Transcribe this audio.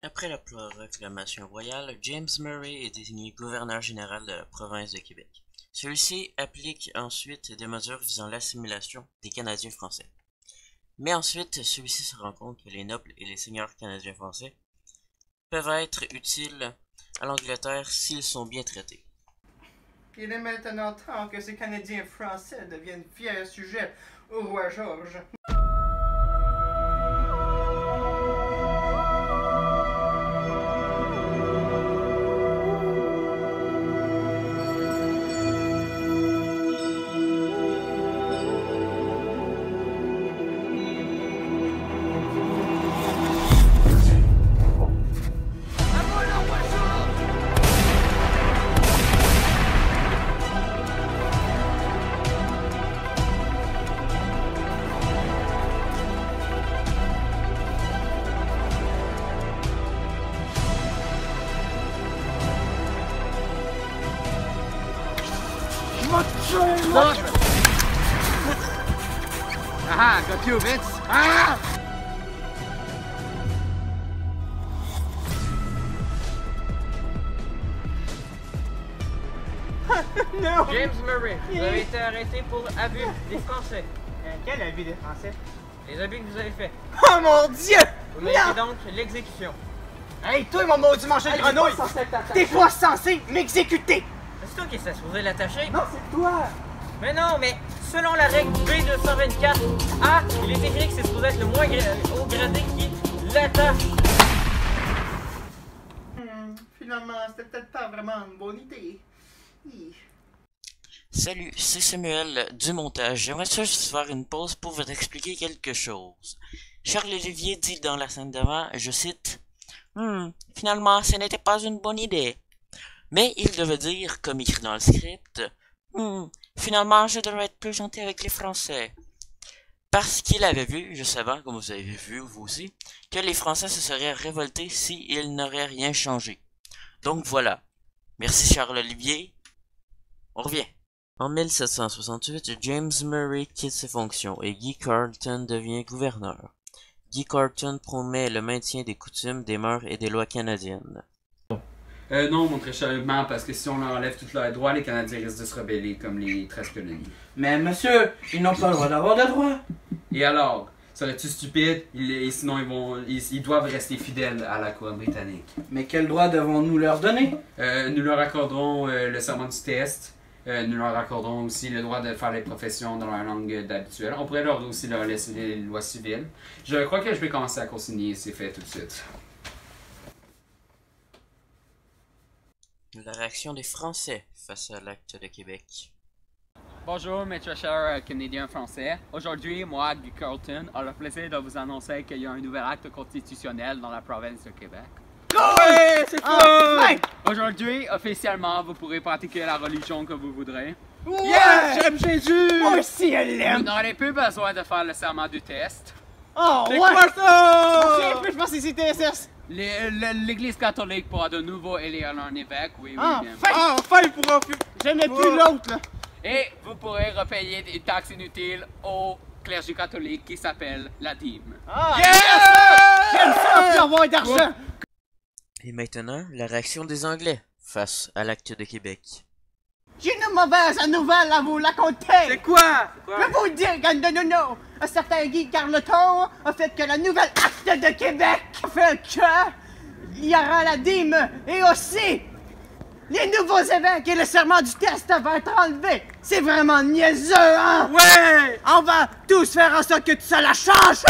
Après la proclamation royale, James Murray est désigné gouverneur général de la province de Québec. Celui-ci applique ensuite des mesures visant l'assimilation des Canadiens français. Mais ensuite, celui-ci se rend compte que les nobles et les seigneurs canadiens français peuvent être utiles à l'Angleterre s'ils sont bien traités. Il est maintenant temps que ces Canadiens français deviennent fiers sujets au roi George. Aha, got you, Vince! Ah! Non! James Murray, vous avez été arrêté pour abus des Français. Quel abus des Français? Les abus que vous avez faits. Oh mon Dieu! Vous méritez donc l'exécution. Hey, toi, mon maudit manger de grenouille! T'es pas censé m'exécuter! C'est toi qui s'est supposé l'attacher? Non, c'est toi! Mais non, mais selon la règle B224A, il est écrit que c'est supposé être le moins haut gradé qui l'attache. Finalement, c'était peut-être pas vraiment une bonne idée. Salut, c'est Samuel du montage. J'aimerais juste faire une pause pour vous expliquer quelque chose. Charles-Olivier dit dans la scène d'avant, je cite, « Finalement, ce n'était pas une bonne idée. » Mais il devait dire, comme écrit dans le script, « Finalement, je devrais être plus gentil avec les Français. » Parce qu'il avait vu, juste avant, comme vous avez vu vous aussi, que les Français se seraient révoltés s'ils n'auraient rien changé. Donc voilà. Merci Charles-Olivier. On revient. En 1768, James Murray quitte ses fonctions et Guy Carleton devient gouverneur. Guy Carleton promet le maintien des coutumes, des mœurs et des lois canadiennes. Non, mon très cher, parce que si on leur enlève tous leurs droits, les Canadiens risquent de se rebeller comme les 13 colonies. Mais monsieur, ils n'ont pas le droit d'avoir de droits. Et alors, serais-tu stupide? Sinon, ils doivent rester fidèles à la couronne britannique. Mais quels droits devons-nous leur donner? Nous leur accorderons le serment du test. Nous leur accordons aussi le droit de faire les professions dans leur langue habituelle. On pourrait leur aussi leur laisser les lois civiles. Je crois que je vais commencer à consigner ces faits tout de suite. La réaction des Français face à l'acte de Québec. Bonjour mes très chers Canadiens français. Aujourd'hui, moi, Guy Carleton, a le plaisir de vous annoncer qu'il y a un nouvel acte constitutionnel dans la province de Québec. Ouais, c'est cool! Aujourd'hui, officiellement, vous pourrez pratiquer la religion que vous voudrez. Yeah! J'aime Jésus! Moi aussi, elle Vous l'aime! n'aurez plus besoin de faire le serment du test. Oh, C'est ouais! quoi ça? Je pense que c'est TSS! L'Église catholique pourra de nouveau élire un évêque, oui, Ah, bien. enfin, il pourra plus! J'aimais plus l'autre, là! Et vous pourrez repayer des taxes inutiles au clergé catholique qui s'appelle la dîme. Ah, yeah! J'aime ça, plus avoir d'argent! Et maintenant, la réaction des Anglais face à l'acte de Québec. J'ai une mauvaise nouvelle à vous raconter! C'est quoi? Je vais vous le dire, non. Un certain Guy Carleton a fait que la nouvelle acte de Québec fait que il y aura la dîme et aussi les nouveaux évêques et le serment du test va être enlevé. C'est vraiment niaiseux, hein? Ouais! On va tous faire en sorte que ça la change!